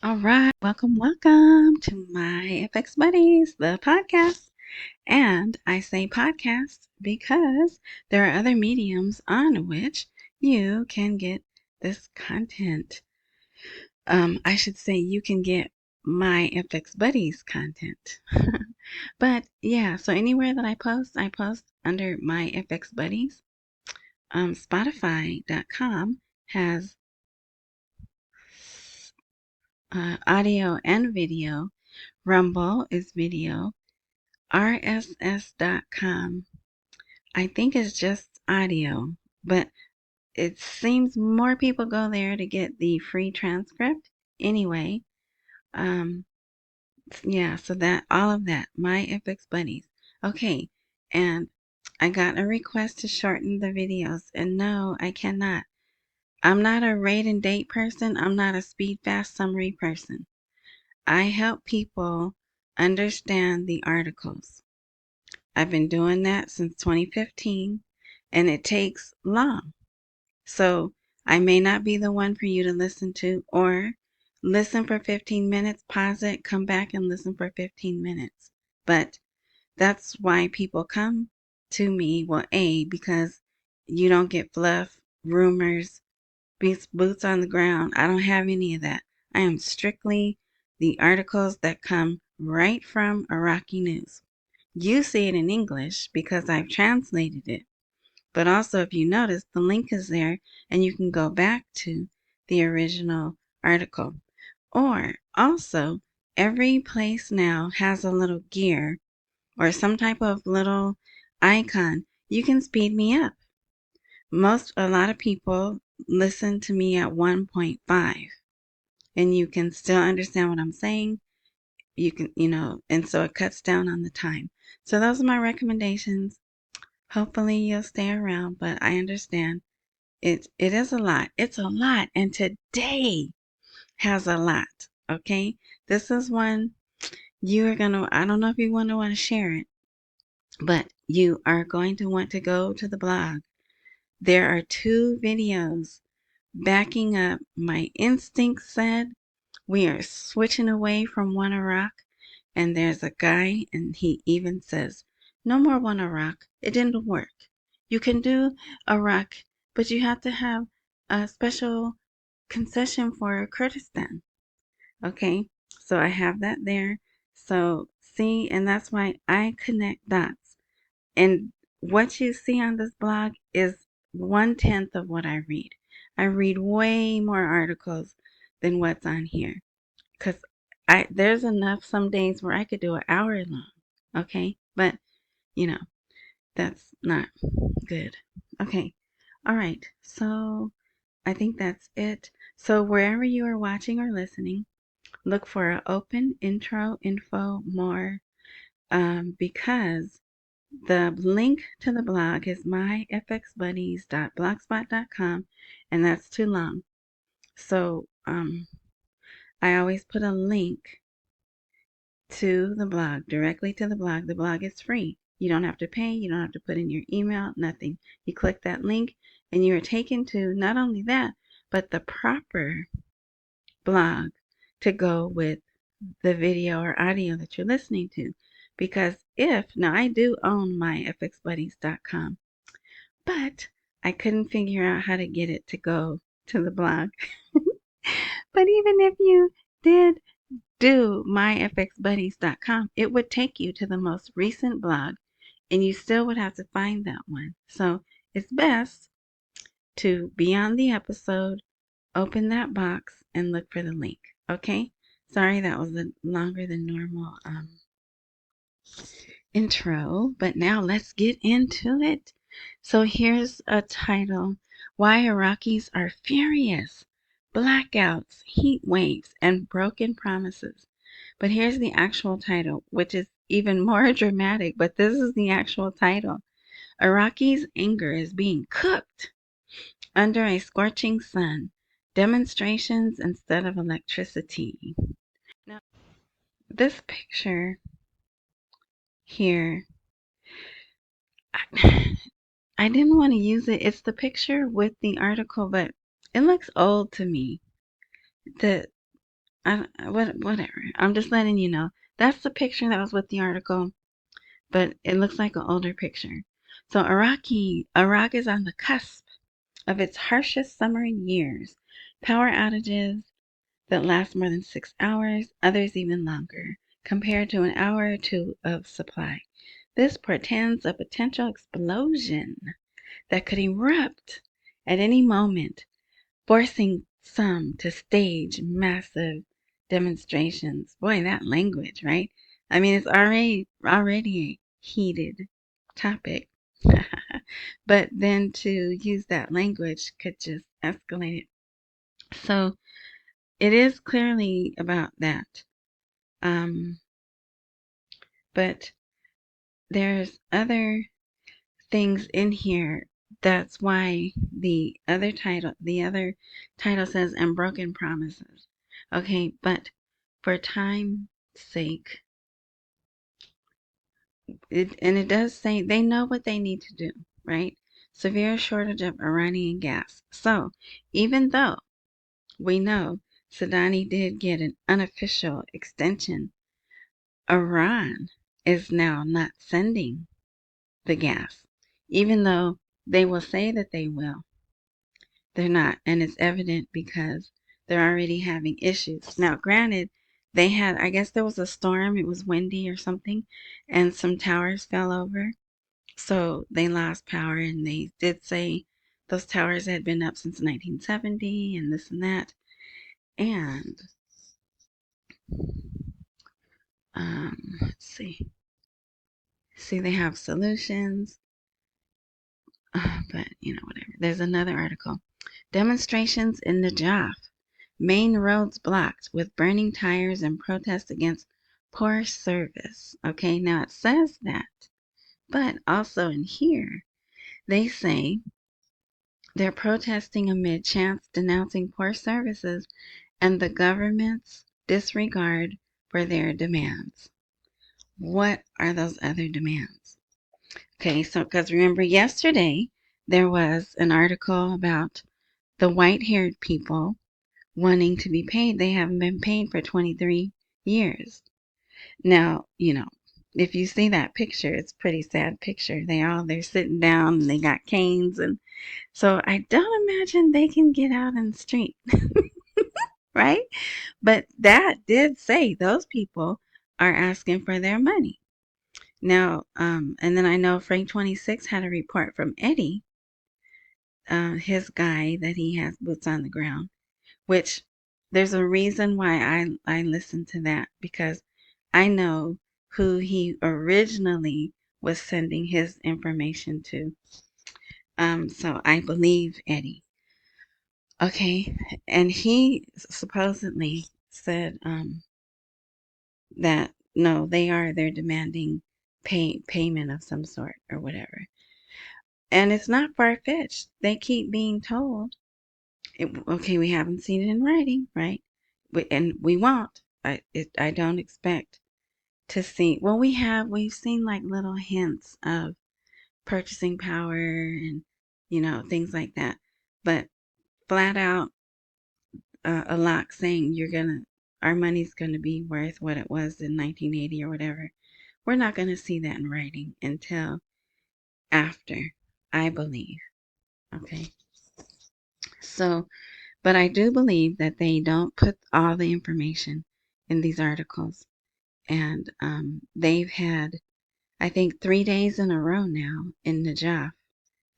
All right, welcome to my FX Buddies, the podcast. And I say podcast because there are other mediums on which you can get this content. I should say you can get my FX Buddies content. But yeah, so anywhere that I post under my FX Buddies. Spotify.com has audio and video. Rumble is video. RSS.com, I think it's just audio, but it seems more people go there to get the free transcript anyway. Um, yeah, so that all of that, my FX Buddies. Okay, and I got a request to shorten the videos, and no, I cannot. I'm not a rate and date person. I'm not a speed fast summary person. I help people understand the articles. I've been doing that since 2015, and it takes long. So I may not be the one for you to listen to, or listen for 15 minutes, pause it, come back and listen for 15 minutes. But that's why people come to me. Well, A, because you don't get fluff, rumors, boots on the ground. I don't have any of that. I am strictly the articles that come right from Iraqi news. You see it in English because I've translated it. But also, if you notice, the link is there and you can go back to the original article. Or also, every place now has a little gear or some type of little icon. You can speed me up. A lot of people listen to me at 1.5 and you can still understand what I'm saying. You can, and so it cuts down on the time. So those are my recommendations. Hopefully you'll stay around, but I understand it is a lot. It's a lot. And today has a lot. Okay. This is one you are gonna, I don't know if you want to share it, but you are going to want to go to the blog. There are 2 videos backing up my instinct said we are switching away from one Iraq. And there's a guy, and he even says, no more one Iraq. It didn't work. You can do Iraq, but you have to have a special concession for Kurdistan. Okay, so I have that there. So see, and that's why I connect dots. And what you see on this blog is 1/10 of what I read. I read way more articles than what's on here. Because there's enough some days where I could do an hour long. Okay. But, you know, that's not good. Okay. All right. So I think that's it. So wherever you are watching or listening, look for an open intro info more because the link to the blog is myfxbuddies.blogspot.com, and that's too long. So I always put a link to the blog, directly to the blog. The blog is free. You don't have to pay. You don't have to put in your email, nothing. You click that link and you are taken to not only that, but the proper blog to go with the video or audio that you're listening to. Because now I do own my fxbuddies.com, but I couldn't figure out how to get it to go to the blog. But even if you did do myfxbuddies.com, it would take you to the most recent blog and you still would have to find that one. So it's best to be on the episode, open that box, and look for the link. Okay? Sorry that was a longer than normal intro, but now let's get into it. So here's a title: Why Iraqis Are Furious. Blackouts, heat waves, and broken promises. But here's the actual title, which is even more dramatic, but this is the actual title. Iraqis' anger is being cooked under a scorching sun. Demonstrations instead of electricity. Now, this picture here, I didn't want to use it. It's the picture with the article, but it looks old to me. The whatever. I'm just letting you know. That's the picture that was with the article, but it looks like an older picture. So Iraq is on the cusp of its harshest summer in years. Power outages that last more than 6 hours, others even longer, compared to an hour or two of supply. This portends a potential explosion that could erupt at any moment, forcing some to stage massive demonstrations. Boy, that language, right? I mean, it's already a heated topic. But then to use that language could just escalate it. So it is clearly about that. But there's other things in here. That's why the other title says "and broken promises." Okay, but for time's sake, it does say they know what they need to do, right? Severe shortage of Iranian gas. So even though we know Sudani did get an unofficial extension, Iran is now not sending the gas, even though they will say that they will. They're not, and it's evident because they're already having issues. Now, granted, they had, I guess there was a storm, it was windy or something, and some towers fell over. So they lost power, and they did say those towers had been up since 1970 and this and that. And, let's see. See, they have solutions, but, whatever. There's another article. Demonstrations in Najaf. Main roads blocked with burning tires and protests against poor service. Okay, now it says that, but also in here, they say they're protesting amid chants denouncing poor services and the government's disregard for their demands. What are those other demands? Okay, so because remember yesterday, there was an article about the white-haired people wanting to be paid. They haven't been paid for 23 years. Now, if you see that picture, it's a pretty sad picture. They're sitting down and they got canes, and so I don't imagine they can get out in the street, right? But that did say those people are asking for their money. Now, and then I know Frank 26 had a report from Eddie, his guy that he has boots on the ground, which there's a reason why I listened to that, because I know who he originally was sending his information to. So I believe Eddie. Okay, and he supposedly said that no, they're demanding payment of some sort or whatever. And it's not far-fetched. They keep being told, okay, we haven't seen it in writing, right? And we won't. I don't expect to see. Well, we've seen like little hints of purchasing power and things like that, but flat out a lock saying our money's gonna be worth what it was in 1980 or whatever. We're not gonna see that in writing until after, I believe. Okay. So, but I do believe that they don't put all the information in these articles. And they've had, I think, 3 days in a row now in Najaf,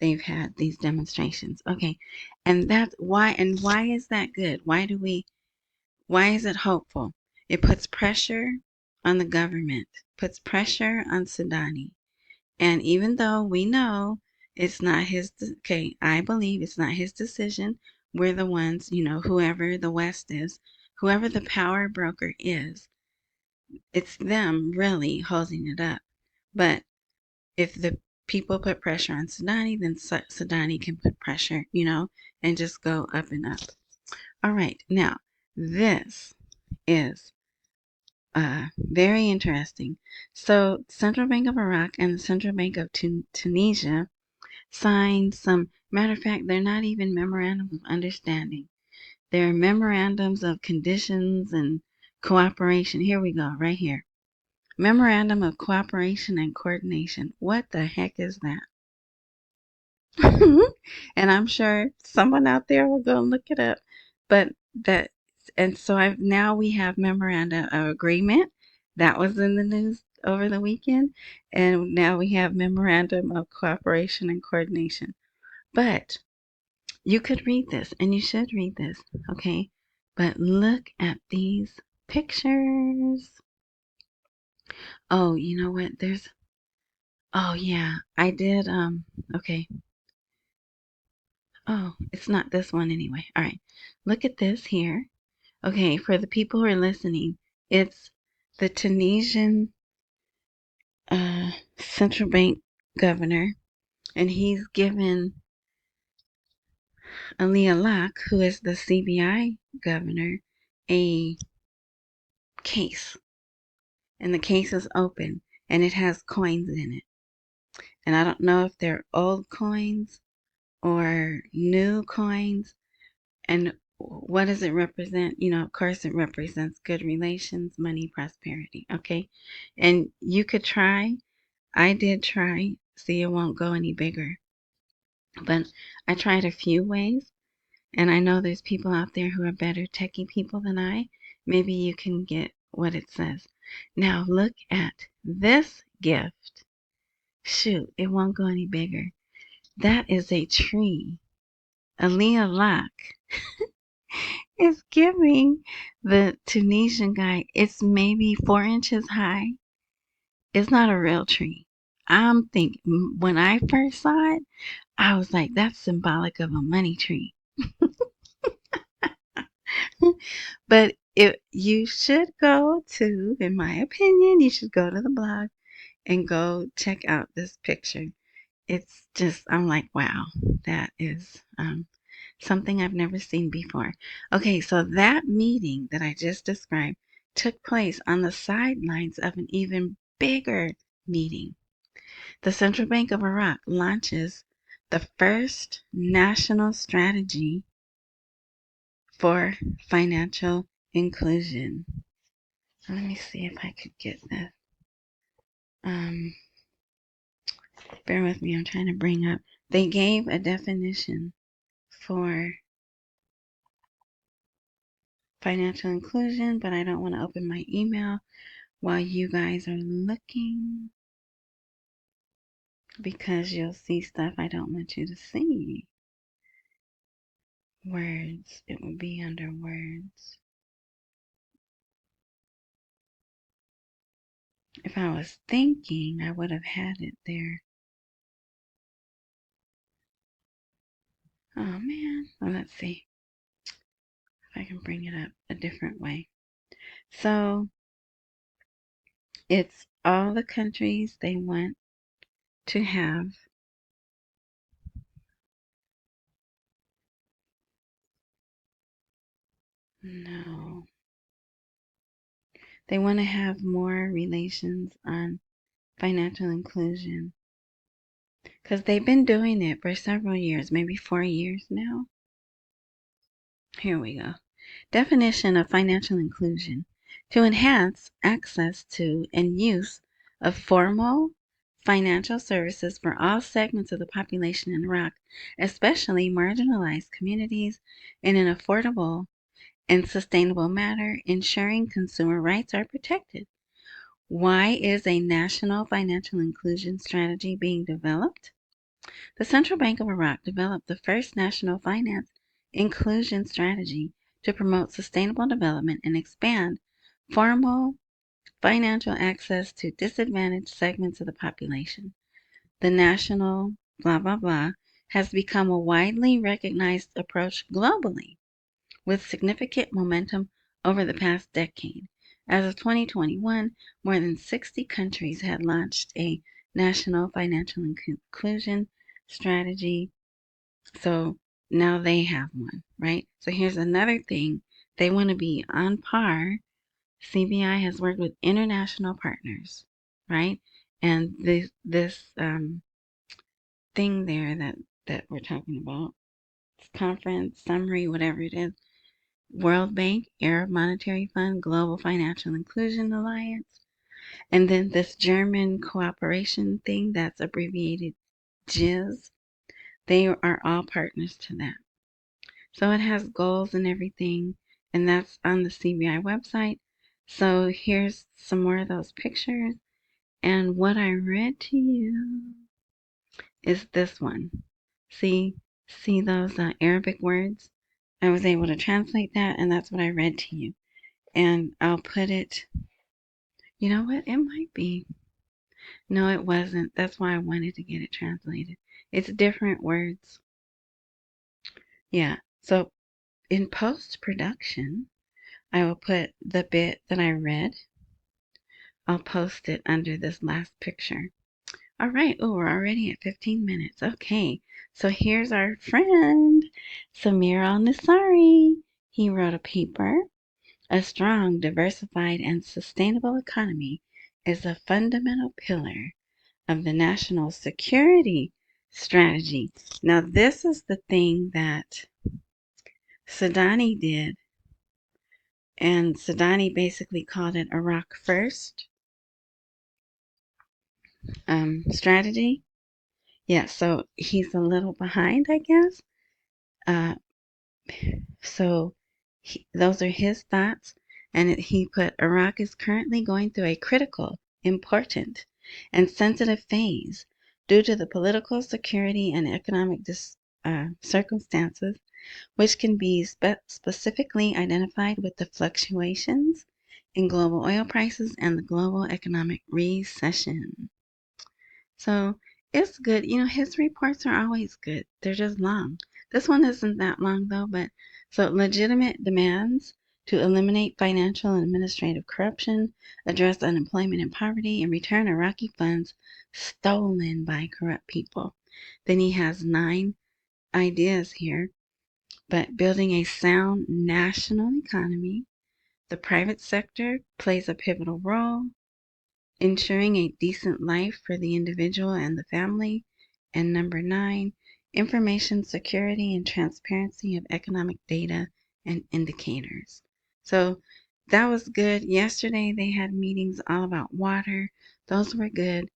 they've had these demonstrations. Okay. And that's why, and why is that good? Why is it hopeful? It puts pressure on the government, puts pressure on Sudani. And even though we know it's not okay, I believe it's not his decision. We're the ones, whoever the West is, whoever the power broker is, it's them really holding it up. But if the people put pressure on Sudani, then Sudani can put pressure, and just go up and up. All right, now this is very interesting. So, Central Bank of Iraq and the Central Bank of Tunisia signed some. Matter of fact, they're not even memorandum of understanding. There are memorandums of conditions and cooperation. Here we go, right here. Memorandum of cooperation and coordination. What the heck is that? And I'm sure someone out there will go look it up. But that, and so now we have memoranda of agreement. That was in the news over the weekend. And now we have memorandum of cooperation and coordination. But you could read this and you should read this, okay? But look at these pictures. Oh, you know what? Oh yeah, I did, okay. Oh, it's not this one anyway. All right. Look at this here. Okay, for the people who are listening, it's the Tunisian central bank governor, and he's given Ali Alak, who is the CBI governor, a case. And the case is open, and it has coins in it. And I don't know if they're old coins or new coins. And what does it represent? You know, of course, it represents good relations, money, prosperity. Okay. And you could try. I did try. See, it won't go any bigger. But I tried a few ways. And I know there's people out there who are better techie people than I. Maybe you can get what it says. Now, look at this gift. Shoot, it won't go any bigger. That is a tree. Aliyah Locke is giving the Tunisian guy, it's maybe 4 inches high. It's not a real tree. I'm thinking, when I first saw it, I was like, that's symbolic of a money tree. But if you should go to, in my opinion, you should go to the blog and go check out this picture. It's just, I'm like, wow, that is something I've never seen before. Okay, so that meeting that I just described took place on the sidelines of an even bigger meeting. The Central Bank of Iraq launches the first national strategy for financial inclusion. Let me see if I could get this. Bear with me, I'm trying to bring up. They gave a definition for financial inclusion, but I don't want to open my email while you guys are looking because you'll see stuff I don't want you to see. Words. It will be under words. If I was thinking, I would have had it there. Oh man. Well, let's see if I can bring it up a different way. So it's all the countries they want to have no. They want to have more relations on financial inclusion because they've been doing it for several years, maybe 4 years now. Here we go. Definition of financial inclusion: to enhance access to and use of formal financial services for all segments of the population in Iraq, especially marginalized communities, in an affordable and sustainable manner, ensuring consumer rights are protected. Why is a national financial inclusion strategy being developed? The Central Bank of Iraq developed the first national finance inclusion strategy to promote sustainable development and expand formal financial access to disadvantaged segments of the population. The national blah blah blah has become a widely recognized approach globally, with significant momentum over the past decade. As of 2021, more than 60 countries had launched a national financial inclusion strategy. So now they have one, right? So here's another thing. They want to be on par. CBI has worked with international partners, right? And this thing there that we're talking about, conference summary, whatever it is, World Bank, Arab Monetary Fund, Global Financial Inclusion Alliance, and then this German cooperation thing that's abbreviated GIZ. They are all partners to that. So it has goals and everything, and that's on the CBI website. So here's some more of those pictures. And what I read to you is this one. See those Arabic words? I was able to translate that, and that's what I read to you. And I'll put it, you know what? It might be. No, it wasn't. That's why I wanted to get it translated. It's different words. Yeah. So in post-production, I will put the bit that I read. I'll post it under this last picture. All right. Oh, we're already at 15 minutes. Okay. So here's our friend, Samir al-Nasari. He wrote a paper. A strong, diversified, and sustainable economy is a fundamental pillar of the national security strategy. Now, this is the thing that Sadani did, and Sadani basically called it Iraq first strategy. Yeah, so he's a little behind, I guess. Uh, so those are his thoughts, and he put Iraq is currently going through a critical, important, and sensitive phase due to the political, security, and economic circumstances, which can be specifically identified with the fluctuations in global oil prices and the global economic recession. So it's good. You know, his reports are always good. They're just long. This one isn't that long though, but so legitimate demands to eliminate financial and administrative corruption, address unemployment and poverty, and return Iraqi funds stolen by corrupt people. Then he has 9 ideas here, but building a sound national economy, the private sector plays a pivotal role, ensuring a decent life for the individual and the family. And number 9, information security and transparency of economic data and indicators. So that was good. Yesterday they had meetings all about water. Those were good.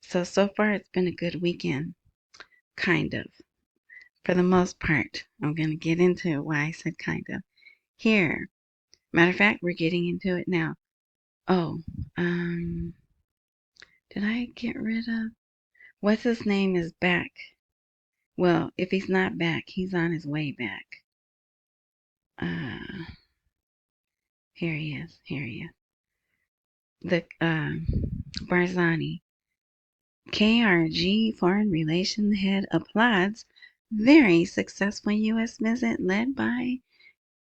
So far it's been a good weekend, kind of. For the most part, I'm going to get into why I said kind of. Here, matter of fact, we're getting into it now. Oh, did I get rid of? What's his name is back. Well, if he's not back, he's on his way back. Uh, here he is. Here he is. The Barzani, KRG Foreign Relations Head applauds very successful U.S. visit led by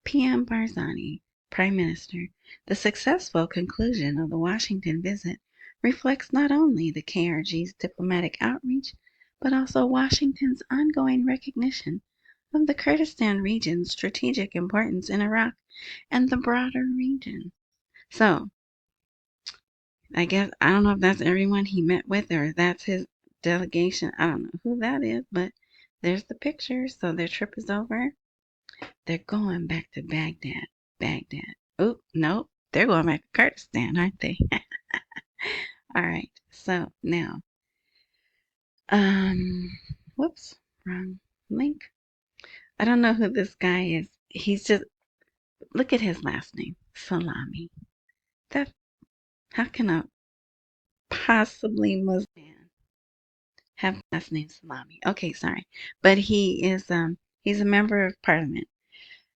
PM Barzani, Prime Minister. The successful conclusion of the Washington visit reflects not only the KRG's diplomatic outreach, but also Washington's ongoing recognition of the Kurdistan region's strategic importance in Iraq and the broader region. So, I guess, I don't know if that's everyone he met with or that's his delegation. I don't know who that is, but there's the picture. So their trip is over. They're going back to Baghdad. Baghdad. Oh, nope. They're going back to Kurdistan, aren't they? All right. So now, whoops, wrong link. I don't know who this guy is. He's just, look at his last name, Salami. That, how can a possibly Muslim man have last name Salami? Okay, sorry. But he's a member of parliament.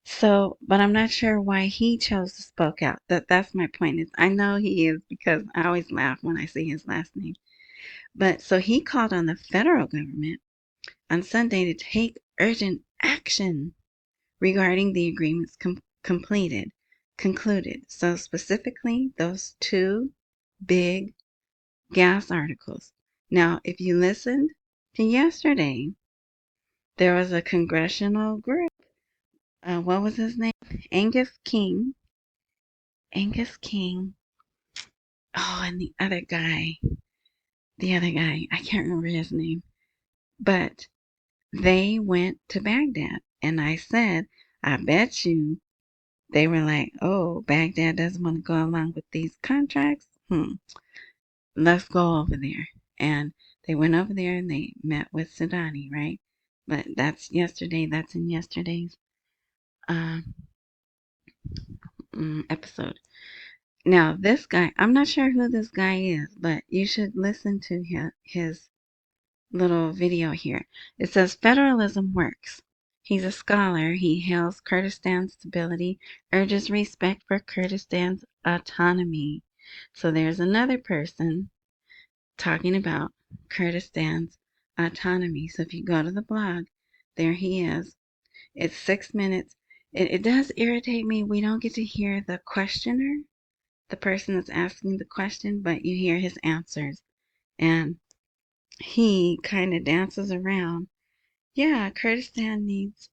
So, but I'm not sure why he chose to spoke out. That's my point. Is I know he is because I always laugh when I see his last name. But so he called on the federal government on Sunday to take urgent action regarding the agreements concluded. So specifically, those 2 big gas articles. Now, if you listened to yesterday, there was a congressional group. What was his name? Angus King. Angus King. Oh, and the other guy. I can't remember his name. But they went to Baghdad. And I said, I bet you they were like, oh, Baghdad doesn't want to go along with these contracts. Let's go over there. And they went over there and they met with Sudani, right? But that's yesterday. That's in yesterday's uh, episode. Now, this guy, I'm not sure who this guy is, but you should listen to his little video here. It says federalism works. He's a scholar. He hails Kurdistan's stability, urges respect for Kurdistan's autonomy. So there's another person talking about Kurdistan's autonomy. So if you go to the blog, there he is. It's 6 minutes. It does irritate me. We don't get to hear the questioner, the person that's asking the question, but you hear his answers. And he kind of dances around. Yeah, Kurdistan needs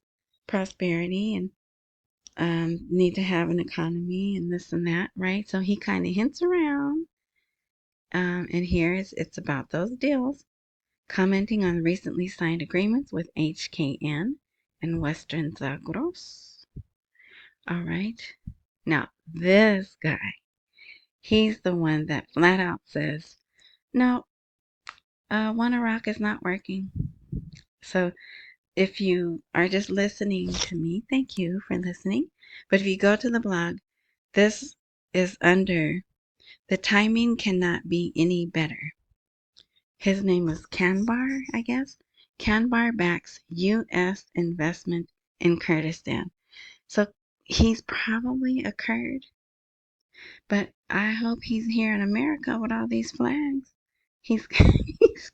prosperity and need to have an economy and this and that, right? So he kind of hints around. And here it's about those deals, commenting on recently signed agreements with HKN and Western Zagros. All right. Now, this guy, he's the one that flat out says, no, One Iraq is not working. So if you are just listening to me, thank you for listening. But if you go to the blog, this is under the timing cannot be any better. His name is Kanbar, I guess. Kanbar backs U.S. investment in Kurdistan. So he's probably a Kurd, but I hope he's here in America with all these flags. He's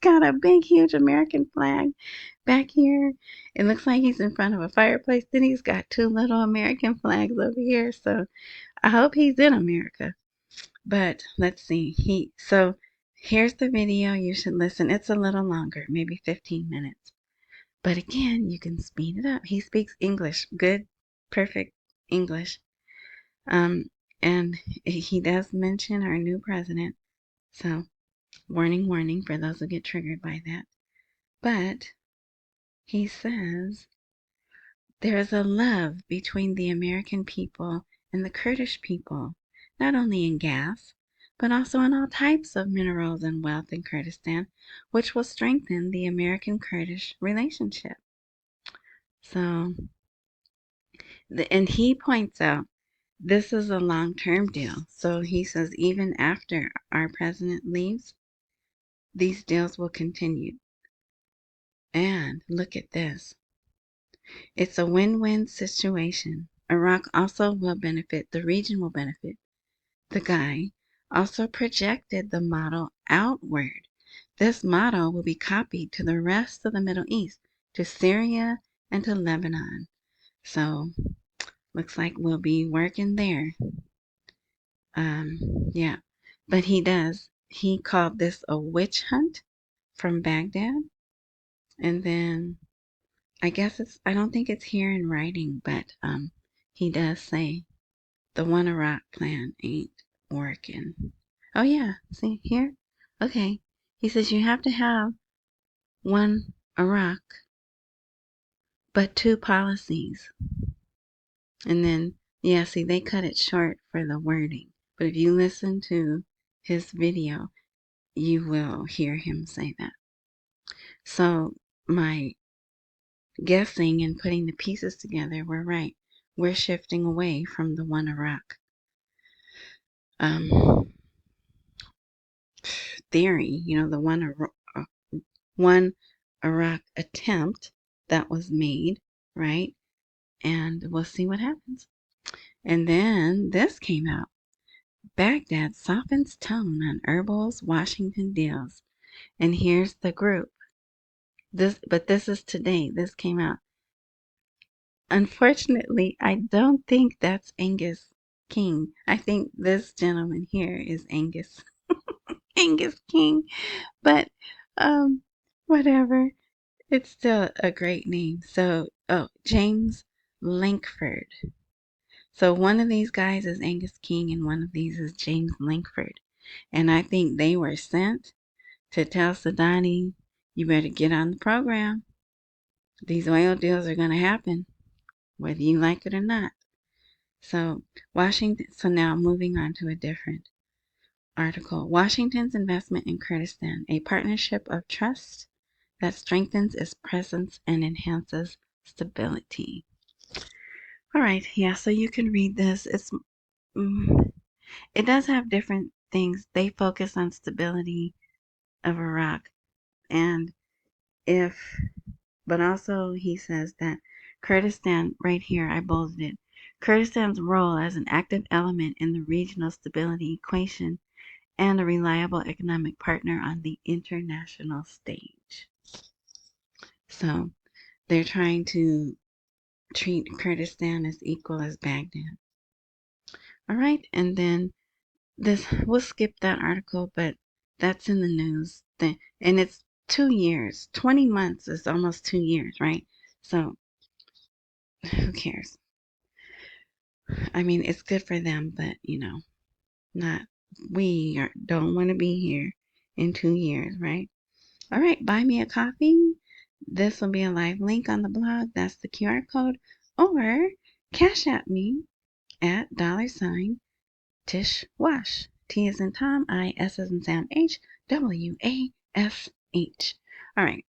got a big, huge American flag back here. It looks like he's in front of a fireplace. Then he's got two little American flags over here. So I hope he's in America. But let's see. So here's the video. You should listen. It's a little longer, maybe 15 minutes. But again, you can speed it up. He speaks English, good, perfect English. And he does mention our new president. So warning, warning for those who get triggered by that. But he says there is a love between the American people and the Kurdish people, not only in gas, but also in all types of minerals and wealth in Kurdistan, which will strengthen the American-Kurdish relationship. So, and he points out this is a long-term deal. So he says even after our president leaves, these deals will continue. And look at this. It's a win-win situation. Iraq also will benefit. The region will benefit. The guy also projected the model outward. This model will be copied to the rest of the Middle East, to Syria and to Lebanon. So, looks like we'll be working there. Yeah. But he called this a witch hunt from Baghdad. And then I don't think it's here in writing, but he does say the One Iraq plan ain't working. Oh yeah, see here? Okay. He says you have to have one Iraq, but two policies. And then, yeah, see, they cut it short for the wording. But if you listen to his video, you will hear him say that. So my guessing and putting the pieces together were right. We're shifting away from the One Iraq theory, the one Iraq attempt that was made, right? And we'll see what happens. And then this came out. Baghdad softens tone on Erbil's Washington deals. And here's the group. This is today. This came out. Unfortunately, I don't think that's Angus King. I think this gentleman here is Angus King. But whatever. It's still a great name. So, James Lankford. So one of these guys is Angus King and one of these is James Lankford. And I think they were sent to tell Sudani, you better get on the program. These oil deals are going to happen, whether you like it or not. So Washington. So now moving on to a different article. Washington's investment in Kurdistan, a partnership of trust that strengthens its presence and enhances stability. All right, yeah. So you can read this. Mm, it does have different things. They focus on stability of Iraq, and if, but also he says that Kurdistan, right here, I bolded it. Kurdistan's role as an active element in the regional stability equation and a reliable economic partner on the international stage. So they're trying to treat Kurdistan as equal as Baghdad. All right, and then this, we'll skip that article, but that's in the news. And it's 2 years. 20 months is almost 2 years, right? So who cares? I mean, it's good for them, but not don't want to be here in 2 years, right? All right, buy me a coffee. This will be a live link on the blog. That's the QR code. Or cash at me at $Tish Wash. T as in Tom, I, S as in Sam, H, WASH. All right.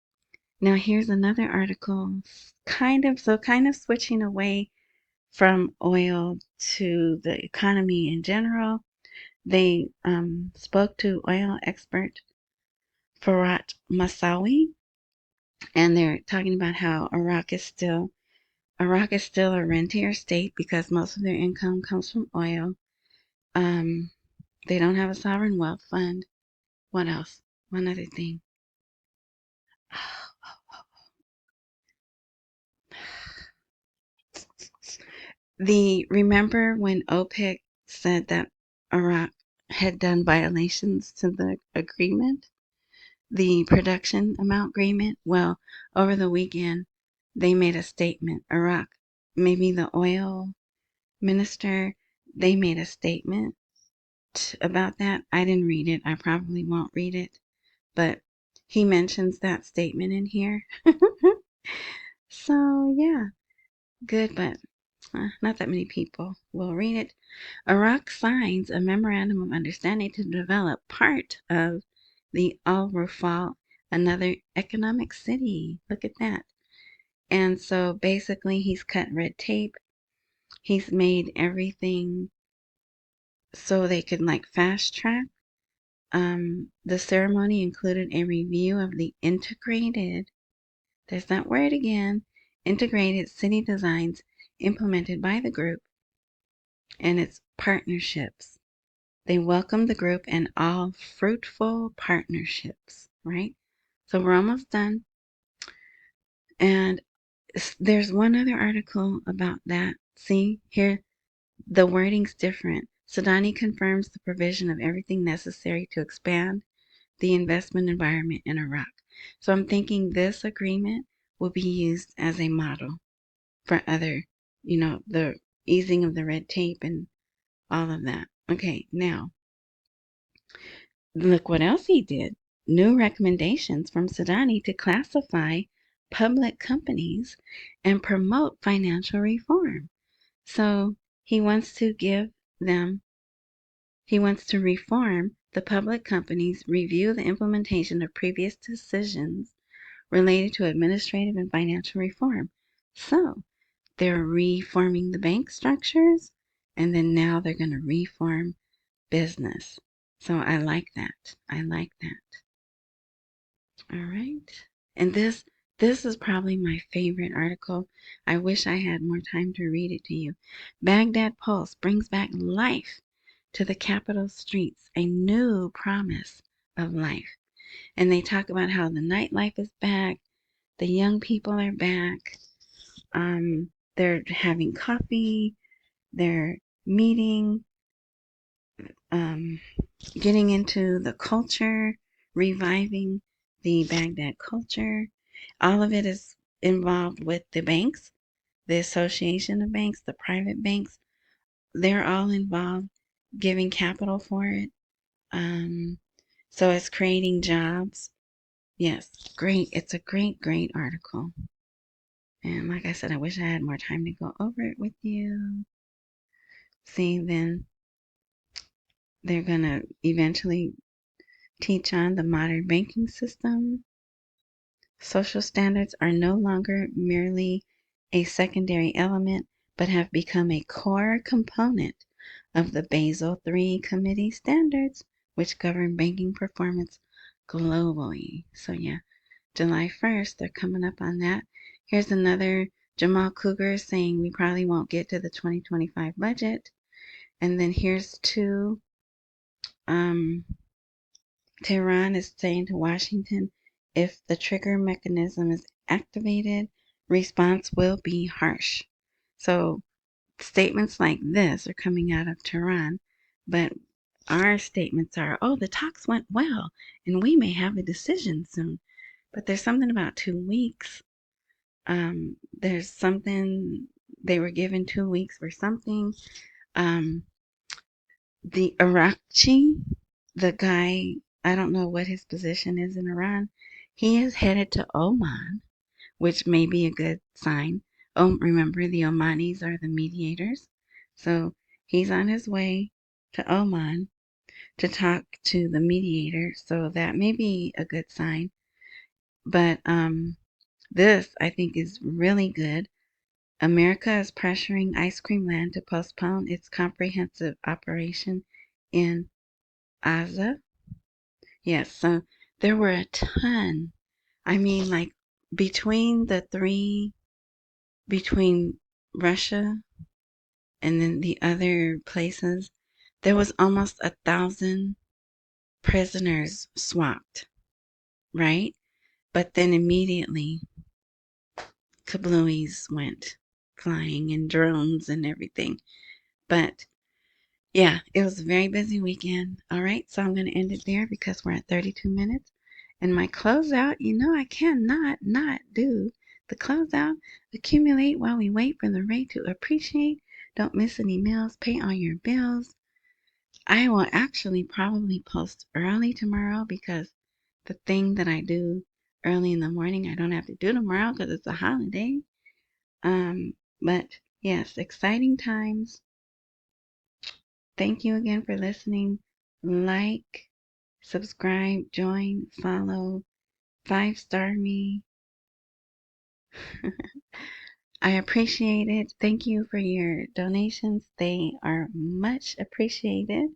Now here's another article, kind of switching away from oil to the economy in general. They spoke to oil expert Farhat Masawi, and they're talking about how Iraq is still a rentier state because most of their income comes from oil. Um, they don't have a sovereign wealth fund. What else? One other thing. Remember when OPEC said that Iraq had done violations to the agreement, the production amount agreement? Well, over the weekend, they made a statement. Iraq, maybe the oil minister, they made a statement about that. I didn't read it. I probably won't read it, but he mentions that statement in here. So, yeah, good, but not that many people will read it. Iraq signs a memorandum of understanding to develop part of the Al Rufal, another economic city. Look at that. And so basically, he's cut red tape. He's made everything so they could like fast track. The ceremony included a review of the there's that word again, integrated city designs implemented by the group and its partnerships. They welcomed the group and all fruitful partnerships, right? So we're almost done. And there's one other article about that. See, here, the wording's different. Sudani confirms the provision of everything necessary to expand the investment environment in Iraq. So I'm thinking this agreement will be used as a model for other, the easing of the red tape and all of that. Okay, now, look what else he did. New recommendations from Sudani to classify public companies and promote financial reform. So he wants to reform the public companies, review the implementation of previous decisions related to administrative and financial reform. So they're reforming the bank structures, and then now they're going to reform business. So I like that. I like that. All right. And this is probably my favorite article. I wish I had more time to read it to you. Baghdad Pulse brings back life to the capital streets, a new promise of life. And they talk about how the nightlife is back, the young people are back. They're having coffee, they're meeting, um, getting into the culture, reviving the Baghdad culture. All of it is involved with the banks, the association of banks, the private banks. They're all involved giving capital for it. So it's creating jobs. Yes, great. It's a great, great article. And like I said, I wish I had more time to go over it with you. See, then they're going to eventually teach on the modern banking system. Social standards are no longer merely a secondary element, but have become a core component of the Basel III Committee standards, which govern banking performance globally. So, yeah, July 1st, they're coming up on that. Here's another Jamal Cougar saying we probably won't get to the 2025 budget. And then here's two. Tehran is saying to Washington, if the trigger mechanism is activated, response will be harsh. So statements like this are coming out of Tehran, but our statements are, oh, the talks went well, and we may have a decision soon. But there's something about 2 weeks. There's something, they were given 2 weeks for something. The Iraqi, the guy, I don't know what his position is in Iran. He is headed to Oman, which may be a good sign. Oh, remember, the Omanis are the mediators. So he's on his way to Oman to talk to the mediator. So that may be a good sign. But this, I think, is really good. America is pressuring Ice Cream Land to postpone its comprehensive operation in Gaza. Yes, so there were a ton. I mean, like between the three, between Russia and then the other places, there was almost 1,000 prisoners swapped, right? But then immediately, kablooies went flying and drones and everything. But yeah, it was a very busy weekend. All right, so I'm going to end it there because we're at 32 minutes. And my closeout, you know, I cannot not do the closeout. Accumulate while we wait for the rate to appreciate. Don't miss any meals. Pay all your bills. I will actually probably post early tomorrow because the thing that I do early in the morning, I don't have to do tomorrow because it's a holiday. But yes, exciting times. Thank you again for listening. Like, subscribe, join, follow, 5-star me. I appreciate it. Thank you for your donations. They are much appreciated.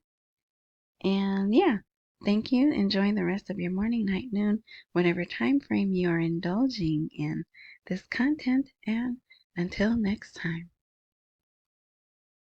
And yeah, thank you. Enjoy the rest of your morning, night, noon, whatever time frame you are indulging in this content. And until next time.